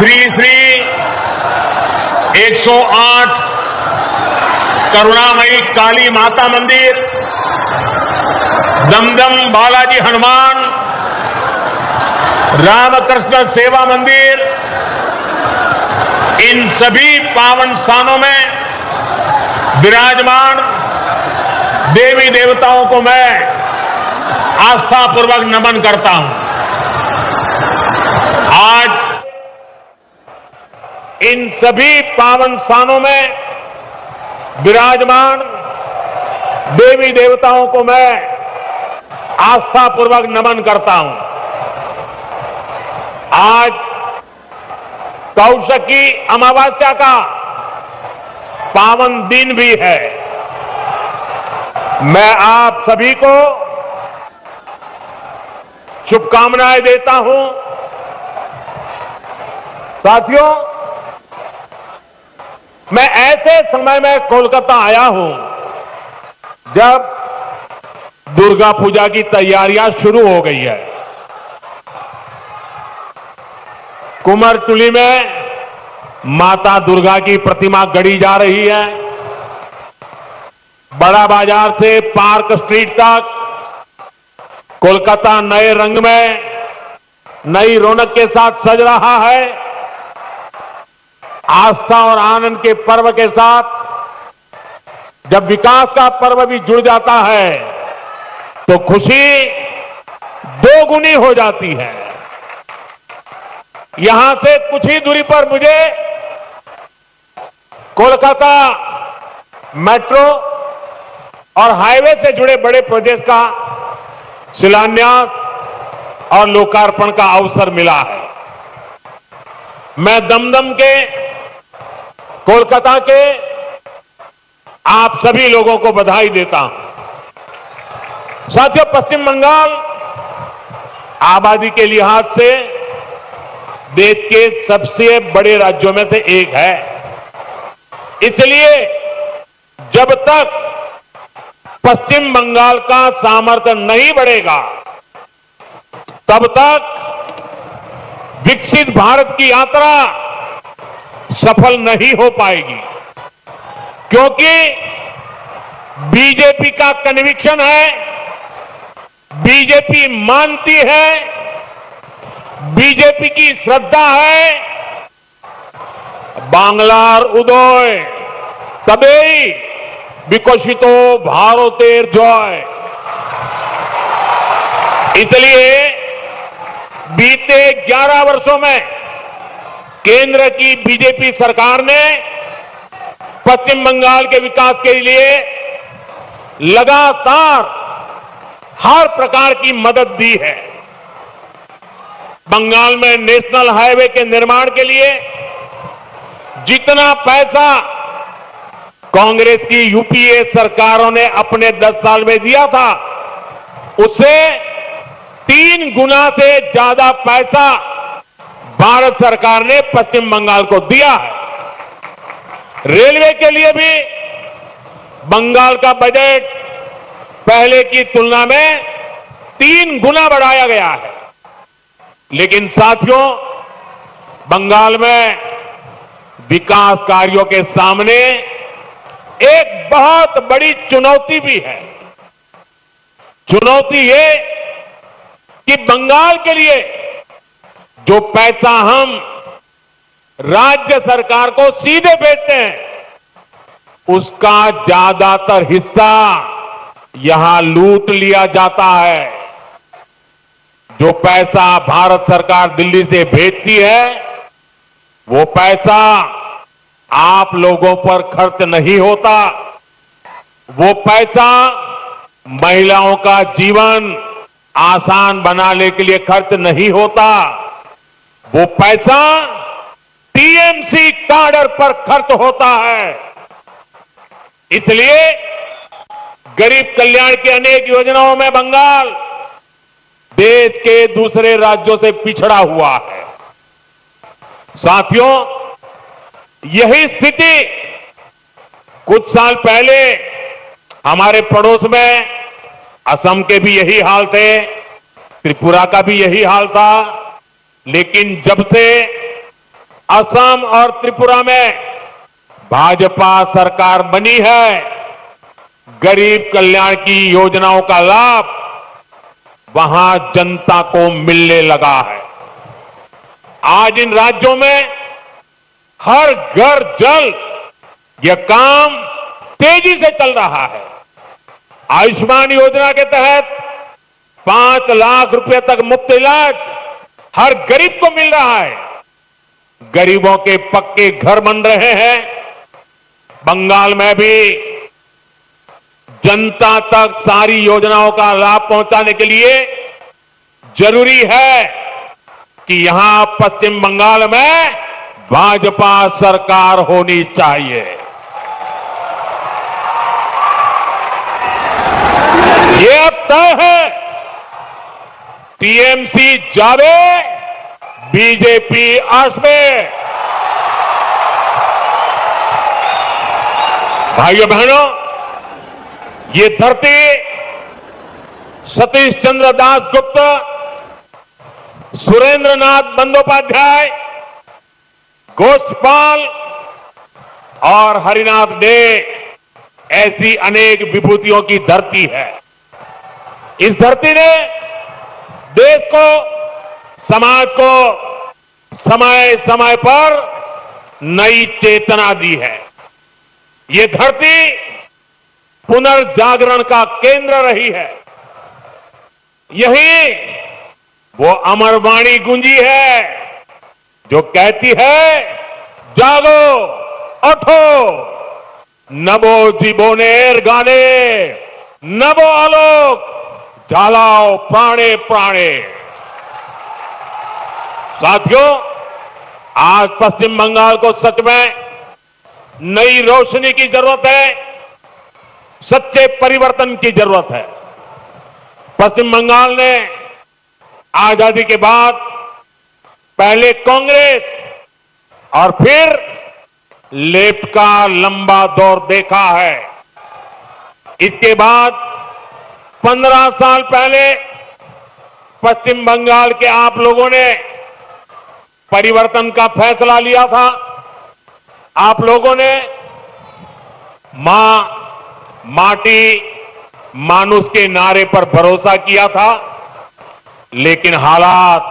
श्री श्री 108 करुणामयी काली माता मंदिर, दमदम बालाजी हनुमान, रामकृष्ण सेवा मंदिर, इन सभी पावन स्थानों में विराजमान देवी देवताओं को मैं आस्थापूर्वक नमन करता हूं। आज इन सभी पावन स्थानों में विराजमान देवी देवताओं को मैं आस्थापूर्वक नमन करता हूं। आज कौशकी अमावस्या का पावन दिन भी है। मैं आप सभी को शुभकामनाएं देता हूं। साथियों, मैं ऐसे समय में कोलकाता आया हूं जब दुर्गा पूजा की तैयारियां शुरू हो गई है। कुमारटुली में माता दुर्गा की प्रतिमा गढ़ी जा रही है। बड़ा बाजार से पार्क स्ट्रीट तक कोलकाता नए रंग में, नई रौनक के साथ सज रहा है। आस्था और आनंद के पर्व के साथ जब विकास का पर्व भी जुड़ जाता है तो खुशी दोगुनी हो जाती है। यहां से कुछ ही दूरी पर मुझे कोलकाता मेट्रो और हाईवे से जुड़े बड़े प्रोजेक्ट का शिलान्यास और लोकार्पण का अवसर मिला है। मैं दमदम के, कोलकाता के आप सभी लोगों को बधाई देता हूं। साथियों, पश्चिम बंगाल आबादी के लिहाज से देश के सबसे बड़े राज्यों में से एक है। इसलिए जब तक पश्चिम बंगाल का सामर्थ्य नहीं बढ़ेगा तब तक विकसित भारत की यात्रा सफल नहीं हो पाएगी, क्योंकि बीजेपी का कन्विक्शन है, बीजेपी मानती है, बीजेपी की श्रद्धा है, बांग्लार उदय तबेई विकसितो भारतेर जय। इसलिए बीते 11 वर्षों में केंद्र की बीजेपी सरकार ने पश्चिम बंगाल के विकास के लिए लगातार हर प्रकार की मदद दी है। बंगाल में नेशनल हाईवे के निर्माण के लिए जितना पैसा कांग्रेस की यूपीए सरकारों ने अपने 10 साल में दिया था, उससे 3 गुना से ज्यादा पैसा भारत सरकार ने पश्चिम बंगाल को दिया है। रेलवे के लिए भी बंगाल का बजट पहले की तुलना में 3 गुना बढ़ाया गया है। लेकिन साथियों, बंगाल में विकास कार्यों के सामने एक बहुत बड़ी चुनौती भी है। चुनौती ये कि बंगाल के लिए जो पैसा हम राज्य सरकार को सीधे भेजते हैं, उसका ज्यादातर हिस्सा यहां लूट लिया जाता है। जो पैसा भारत सरकार दिल्ली से भेजती है, वो पैसा आप लोगों पर खर्च नहीं होता। वो पैसा महिलाओं का जीवन आसान बनाने के लिए खर्च नहीं होता। वो पैसा टीएमसी काडर पर खर्च होता है। इसलिए गरीब कल्याण की अनेक योजनाओं में बंगाल देश के दूसरे राज्यों से पिछड़ा हुआ है। साथियों, यही स्थिति कुछ साल पहले हमारे पड़ोस में असम के भी यही हाल थे, त्रिपुरा का भी यही हाल था। लेकिन जब से असम और त्रिपुरा में भाजपा सरकार बनी है, गरीब कल्याण की योजनाओं का लाभ वहां जनता को मिलने लगा है। आज इन राज्यों में हर घर जल यह काम तेजी से चल रहा है। आयुष्मान योजना के तहत 5 लाख रुपए तक मुफ्त इलाज हर गरीब को मिल रहा है। गरीबों के पक्के घर बन रहे हैं। बंगाल में भी जनता तक सारी योजनाओं का लाभ पहुंचाने के लिए जरूरी है कि यहां पश्चिम बंगाल में भाजपा सरकार होनी चाहिए। ये अब तय है, टीएमसी जावे, बीजेपी आसवे। भाइयों बहनों, ये धरती सतीश चंद्र दास गुप्त, सुरेंद्र नाथ बंदोपाध्याय, गोष्ठपाल और हरिनाथ डे ऐसी अनेक विभूतियों की धरती है। इस धरती ने देश को, समाज को समय समय पर नई चेतना दी है। ये धरती पुनर्जागरण का केंद्र रही है। यही वो अमर वाणी गूंजी है जो कहती है, जागो, उठो, नभो जीवोनेर गाने, नभो आलोक, झालाओ प्राणे प्राणे। साथियों, आज पश्चिम बंगाल को सच में नई रोशनी की जरूरत है, सच्चे परिवर्तन की जरूरत है। पश्चिम बंगाल ने आजादी के बाद पहले कांग्रेस और फिर लेफ्ट का लंबा दौर देखा है। इसके बाद 15 साल पहले पश्चिम बंगाल के आप लोगों ने परिवर्तन का फैसला लिया था। आप लोगों ने मां, माटी, मानुष के नारे पर भरोसा किया था, लेकिन हालात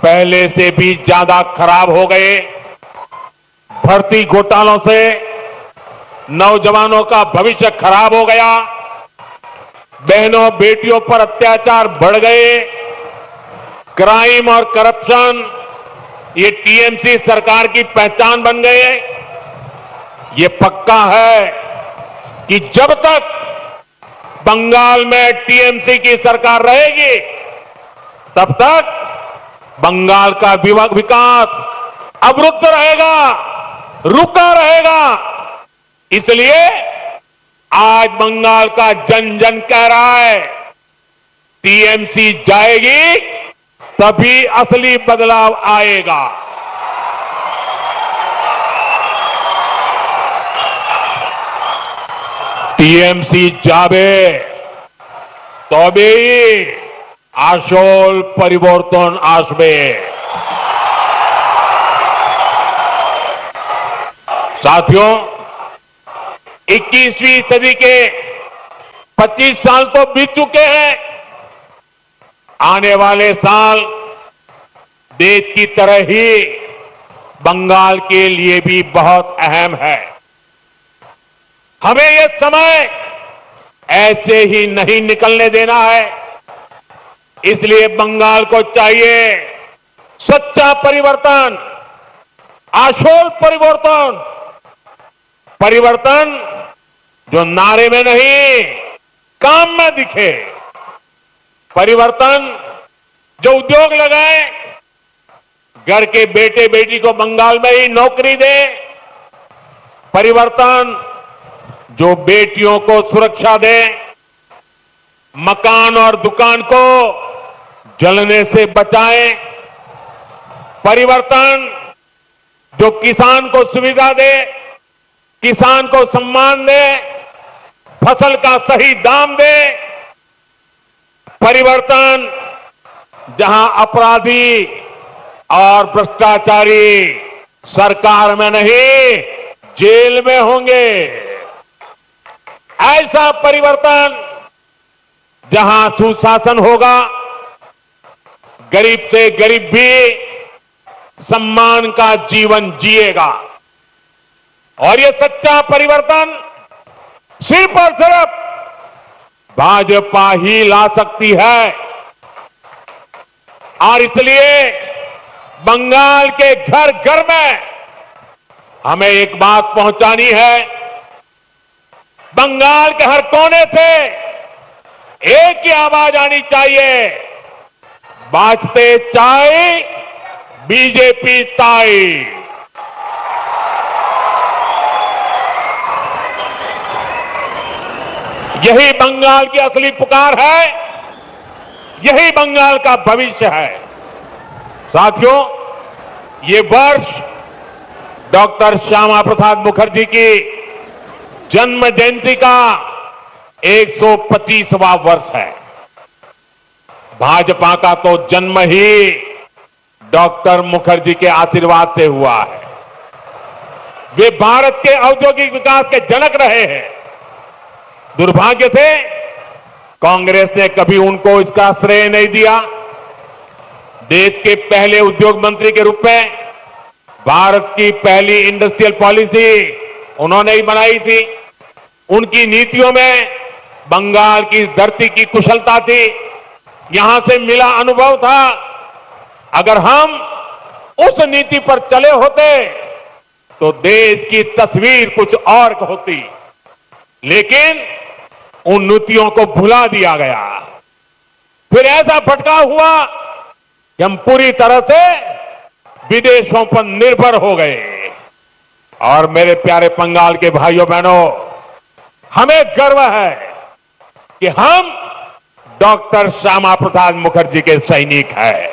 पहले से भी ज्यादा खराब हो गए। भर्ती घोटालों से नौजवानों का भविष्य खराब हो गया। बहनों बेटियों पर अत्याचार बढ़ गए। क्राइम और करप्शन ये टीएमसी सरकार की पहचान बन गए। ये पक्का है कि जब तक बंगाल में टीएमसी की सरकार रहेगी, तब तक बंगाल का विकास अवरुद्ध रहेगा, रुका रहेगा। इसलिए आज बंगाल का जन जन कह रहा है, टीएमसी जाएगी तभी असली बदलाव आएगा। टीएमसी जावे तबेई आसोल परिवर्तन आसबे। साथियों, 21वीं सदी के 25 साल तो बीत चुके हैं। आने वाले साल देश की तरह ही बंगाल के लिए भी बहुत अहम है। हमें यह समय ऐसे ही नहीं निकलने देना है। इसलिए बंगाल को चाहिए सच्चा परिवर्तन, आशोल परिवर्तन। परिवर्तन जो नारे में नहीं, काम में दिखे। परिवर्तन जो उद्योग लगाए, घर के बेटे बेटी को बंगाल में ही नौकरी दे। परिवर्तन जो बेटियों को सुरक्षा दे, मकान और दुकान को जलने से बचाए। परिवर्तन जो किसान को सुविधा दे, किसान को सम्मान दे, फसल का सही दाम दे। परिवर्तन जहां अपराधी और भ्रष्टाचारी सरकार में नहीं, जेल में होंगे। ऐसा परिवर्तन जहां सुशासन होगा, गरीब से गरीब भी सम्मान का जीवन जिएगा। और ये सच्चा परिवर्तन सिर्फ और सिर्फ भाजपा ही ला सकती है। और इसलिए बंगाल के घर घर में हमें एक बात पहुंचानी है। बंगाल के हर कोने से एक ही आवाज आनी चाहिए, बाजते चाय बीजेपी ताई। यही बंगाल की असली पुकार है, यही बंगाल का भविष्य है। साथियों, ये वर्ष डॉक्टर श्यामा प्रसाद मुखर्जी की जन्म जयंती का 125वां वर्ष है। भाजपा का तो जन्म ही डॉक्टर मुखर्जी के आशीर्वाद से हुआ है। वे भारत के औद्योगिक विकास के जनक रहे हैं। दुर्भाग्य से कांग्रेस ने कभी उनको इसका श्रेय नहीं दिया। देश के पहले उद्योग मंत्री के रूप में भारत की पहली इंडस्ट्रियल पॉलिसी उन्होंने ही बनाई थी। उनकी नीतियों में बंगाल की इस धरती की कुशलता थी, यहां से मिला अनुभव था। अगर हम उस नीति पर चले होते तो देश की तस्वीर कुछ और होती, लेकिन उन नीतियों को भुला दिया गया। फिर ऐसा भटकाव हुआ कि हम पूरी तरह से विदेशों पर निर्भर हो गए। और मेरे प्यारे बंगाल के भाइयों बहनों, हमें गर्व है कि हम डॉक्टर श्यामा प्रसाद मुखर्जी के सैनिक हैं।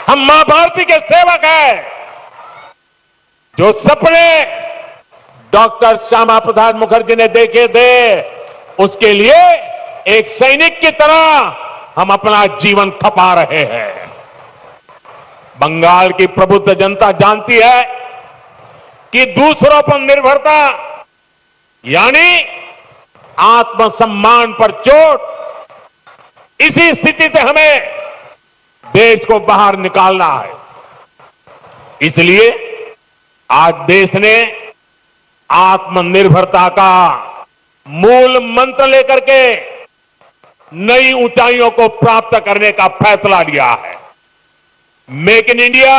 हम मां भारती के सेवक हैं। जो सपने डॉक्टर श्यामा प्रसाद मुखर्जी ने देखे थे, उसके लिए एक सैनिक की तरह हम अपना जीवन खपा रहे हैं। बंगाल की प्रबुद्ध जनता जानती है कि दूसरों पर निर्भरता यानी आत्मसम्मान पर चोट, इसी स्थिति से हमें देश को बाहर निकालना है। इसलिए आज देश ने आत्मनिर्भरता का मूल मंत्र लेकर के नई ऊंचाइयों को प्राप्त करने का फैसला लिया है। मेक इन इंडिया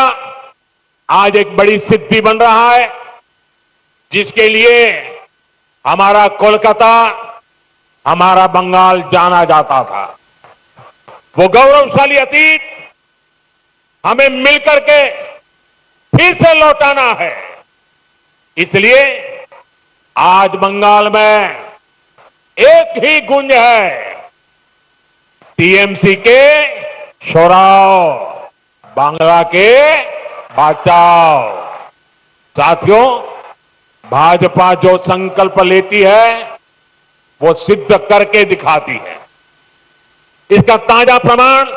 आज एक बड़ी सिद्धि बन रहा है, जिसके लिए हमारा कोलकाता, हमारा बंगाल जाना जाता था। वो गौरवशाली अतीत हमें मिलकर के फिर से लौटाना है। इसलिए आज बंगाल में एक ही गूंज है, टीएमसी के छोड़ाओ, बांग्ला के बचाओ। साथियों, भाजपा जो संकल्प लेती है वो सिद्ध करके दिखाती है। इसका ताजा प्रमाण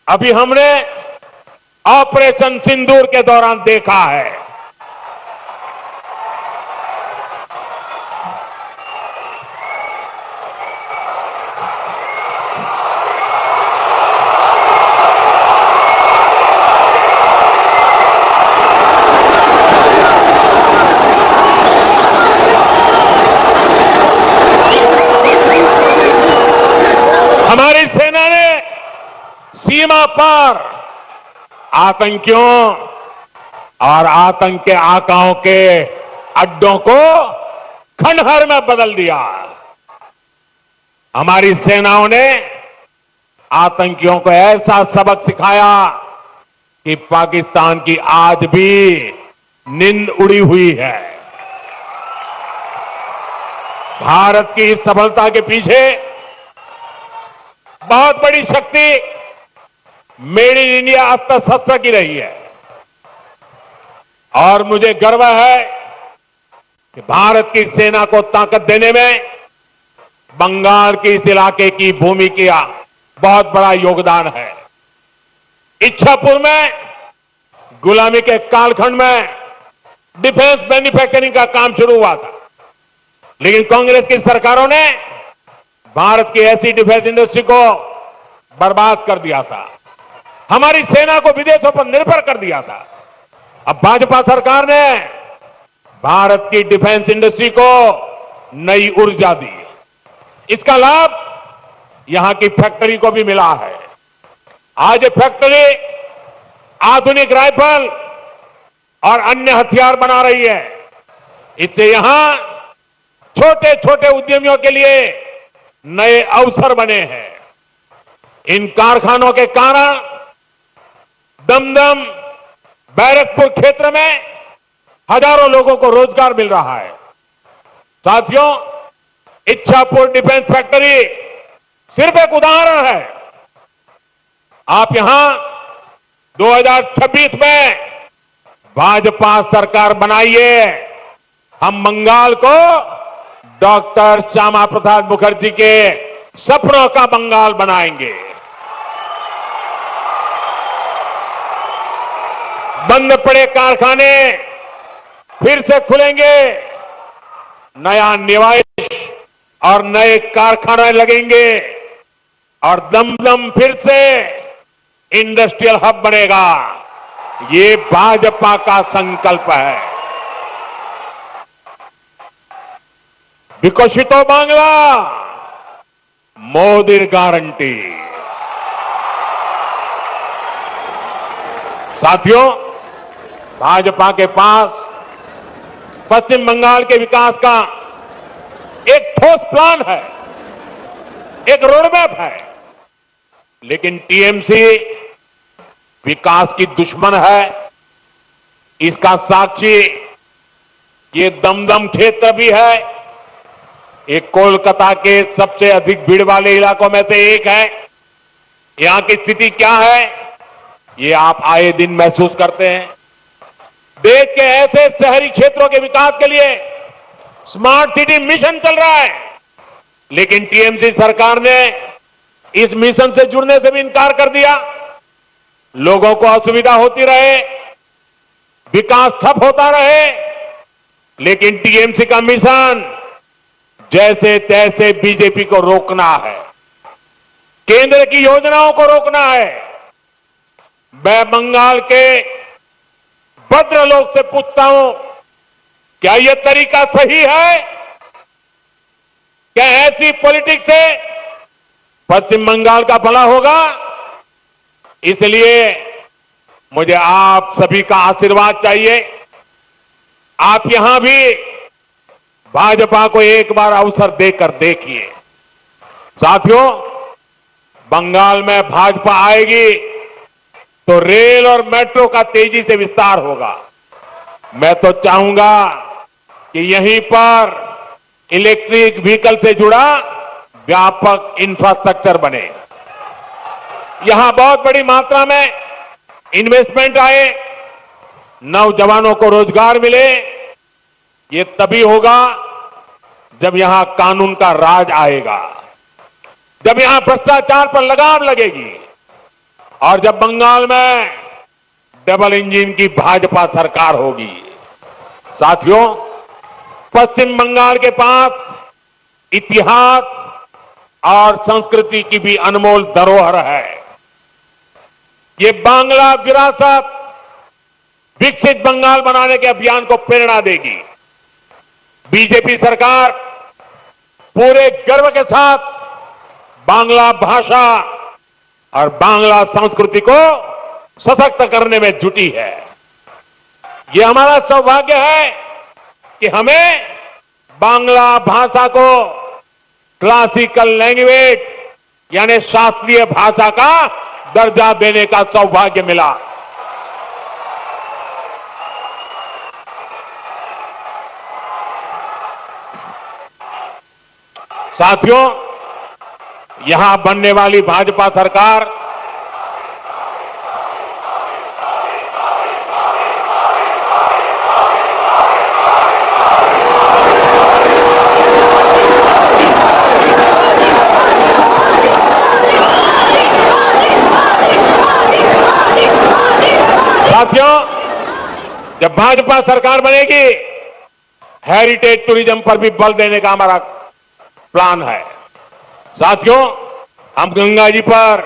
अभी हमने ऑपरेशन सिंदूर के दौरान देखा है। हमारी सेना ने सीमा पार आतंकियों और आतंक के आकाओं के अड्डों को खंडहर में बदल दिया। हमारी सेनाओं ने आतंकियों को ऐसा सबक सिखाया कि पाकिस्तान की आज भी नींद उड़ी हुई है। भारत की इस सफलता के पीछे बहुत बड़ी शक्ति मेड इन इंडिया अस्त्र शस्त्र की रही है। और मुझे गर्व है कि भारत की सेना को ताकत देने में बंगाल के इस इलाके की भूमि का बहुत बड़ा योगदान है। इच्छापुर में गुलामी के कालखंड में डिफेंस मैन्युफैक्चरिंग का काम शुरू हुआ था, लेकिन कांग्रेस की सरकारों ने भारत की ऐसी डिफेंस इंडस्ट्री को बर्बाद कर दिया था, हमारी सेना को विदेशों पर निर्भर कर दिया था। अब भाजपा सरकार ने भारत की डिफेंस इंडस्ट्री को नई ऊर्जा दी। इसका लाभ यहां की फैक्ट्री को भी मिला है। आज ये फैक्ट्री आधुनिक राइफल और अन्य हथियार बना रही है। इससे यहां छोटे छोटे उद्यमियों के लिए नए अवसर बने हैं। इन कारखानों के कारण दमदम, बैरकपुर क्षेत्र में हजारों लोगों को रोजगार मिल रहा है। साथियों, इच्छापुर डिफेंस फैक्ट्री सिर्फ एक उदाहरण है। आप यहां 2026 में भाजपा सरकार बनाइए, हम बंगाल को डॉक्टर श्यामा प्रसाद मुखर्जी के सपनों का बंगाल बनाएंगे। बंद पड़े कारखाने फिर से खुलेंगे, नया निवेश और नए कारखाने लगेंगे और दमदम फिर से इंडस्ट्रियल हब बनेगा। ये भाजपा का संकल्प है। विकसितो बांग्ला, मोदी गारंटी। साथियों, भाजपा के पास पश्चिम बंगाल के विकास का एक ठोस प्लान है, एक रोडमैप है, लेकिन टीएमसी विकास की दुश्मन है। इसका साक्षी ये दमदम क्षेत्र भी है। ये कोलकाता के सबसे अधिक भीड़ वाले इलाकों में से एक है। यहां की स्थिति क्या है, ये आप आए दिन महसूस करते हैं। देश के ऐसे शहरी क्षेत्रों के विकास के लिए स्मार्ट सिटी मिशन चल रहा है, लेकिन टीएमसी सरकार ने इस मिशन से जुड़ने से भी इनकार कर दिया। लोगों को असुविधा होती रहे, विकास ठप होता रहे, लेकिन टीएमसी का मिशन जैसे तैसे बीजेपी को रोकना है, केंद्र की योजनाओं को रोकना है। मैं बंगाल के भद्रलोक से पूछता हूं, क्या यह तरीका सही है? क्या ऐसी पॉलिटिक्स से पश्चिम बंगाल का भला होगा? इसलिए मुझे आप सभी का आशीर्वाद चाहिए। आप यहां भी भाजपा को एक बार अवसर देकर देखिए। साथियों, बंगाल में भाजपा आएगी तो रेल और मेट्रो का तेजी से विस्तार होगा। मैं तो चाहूंगा कि यहीं पर इलेक्ट्रिक व्हीकल से जुड़ा व्यापक इंफ्रास्ट्रक्चर बने। यहां बहुत बड़ी मात्रा में इन्वेस्टमेंट आए, नौजवानों को रोजगार मिले। ये तभी होगा जब यहां कानून का राज आएगा, जब यहां भ्रष्टाचार पर लगाम लगेगी और जब बंगाल में डबल इंजन की भाजपा सरकार होगी। साथियों, पश्चिम बंगाल के पास इतिहास और संस्कृति की भी अनमोल धरोहर है। ये बांग्ला विरासत विकसित बंगाल बनाने के अभियान को प्रेरणा देगी। बीजेपी सरकार पूरे गर्व के साथ बांग्ला भाषा और बांग्ला संस्कृति को सशक्त करने में जुटी है। ये हमारा सौभाग्य है कि हमें बांग्ला भाषा को क्लासिकल लैंग्वेज यानी शास्त्रीय भाषा का दर्जा देने का सौभाग्य मिला। साथियों, यहां बनने वाली भाजपा सरकार साथियों, जब भाजपा सरकार बनेगी, हेरिटेज टूरिज्म पर भी बल देने का हमारा प्लान है। साथियों, हम गंगा जी पर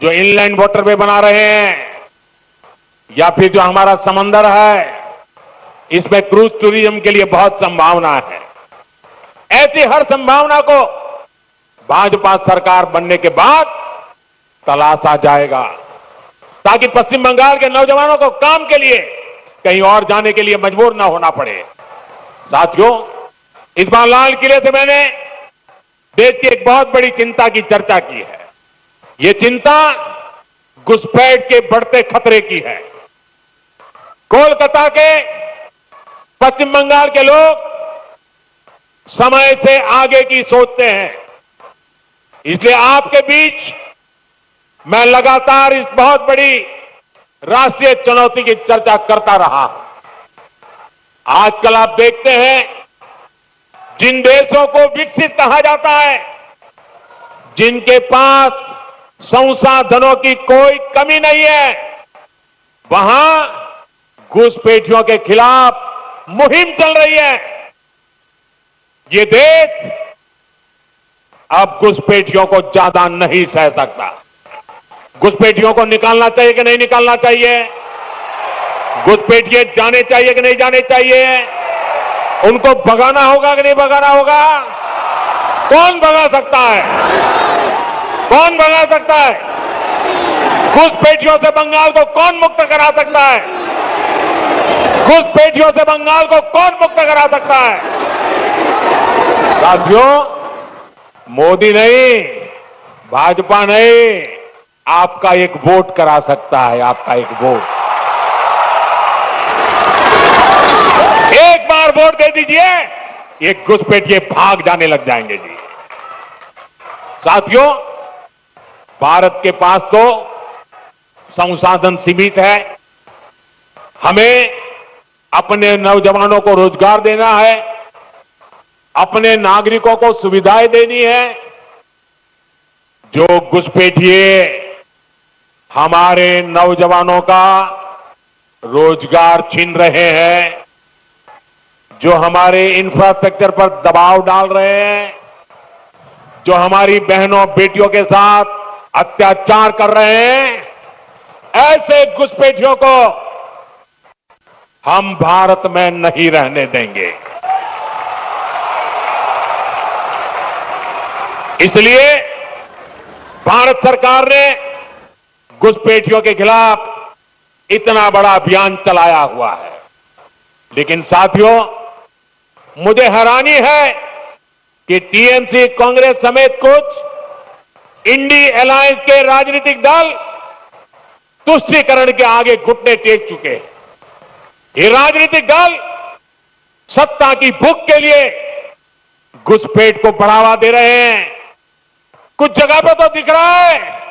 जो इनलैंड वाटरवे बना रहे हैं या फिर जो हमारा समंदर है, इसमें क्रूज टूरिज्म के लिए बहुत संभावना है। ऐसी हर संभावना को भाजपा सरकार बनने के बाद तलाशा जाएगा, ताकि पश्चिम बंगाल के नौजवानों को काम के लिए कहीं और जाने के लिए मजबूर न होना पड़े। साथियों, इस बार लाल किले से मैंने देश की एक बहुत बड़ी चिंता की चर्चा की है। ये चिंता घुसपैठ के बढ़ते खतरे की है। कोलकाता के पश्चिम बंगाल के लोग समय से आगे की सोचते हैं, इसलिए आपके बीच मैं लगातार इस बहुत बड़ी राष्ट्रीय चुनौती की चर्चा करता रहा। आजकल आप देखते हैं, जिन देशों को विकसित कहा जाता है, जिनके पास संसाधनों की कोई कमी नहीं है, वहां घुसपैठियों के खिलाफ मुहिम चल रही है। ये देश अब घुसपैठियों को ज्यादा नहीं सह सकता। घुसपैठियों को निकालना चाहिए कि नहीं निकालना चाहिए? घुसपैठिए जाने चाहिए कि नहीं जाने चाहिए? उनको भगाना होगा कि नहीं भगाना होगा? कौन भगा सकता है? कौन भगा सकता है? घुसपैठियों से बंगाल को कौन मुक्त करा सकता है? घुसपैठियों से बंगाल को कौन मुक्त करा सकता है? साथियों, मोदी नहीं, भाजपा नहीं, आपका एक वोट करा सकता है। आपका एक वोट, एक बार वोट दे दीजिए, ये घुसपैठिए भाग जाने लग जाएंगे जी। साथियों, भारत के पास तो संसाधन सीमित है। हमें अपने नौजवानों को रोजगार देना है, अपने नागरिकों को सुविधाएं देनी है। जो घुसपैठिए हमारे नौजवानों का रोजगार छीन रहे हैं, जो हमारे इंफ्रास्ट्रक्चर पर दबाव डाल रहे हैं, जो हमारी बहनों बेटियों के साथ अत्याचार कर रहे हैं, ऐसे घुसपैठियों को हम भारत में नहीं रहने देंगे। इसलिए भारत सरकार ने घुसपैठियों के खिलाफ इतना बड़ा अभियान चलाया हुआ है। लेकिन साथियों, मुझे हैरानी है कि टीएमसी, कांग्रेस समेत कुछ इंडी अलायंस के राजनीतिक दल तुष्टीकरण के आगे घुटने टेक चुके हैं। ये राजनीतिक दल सत्ता की भूख के लिए घुसपैठ को बढ़ावा दे रहे हैं। कुछ जगह पर तो दिख रहा है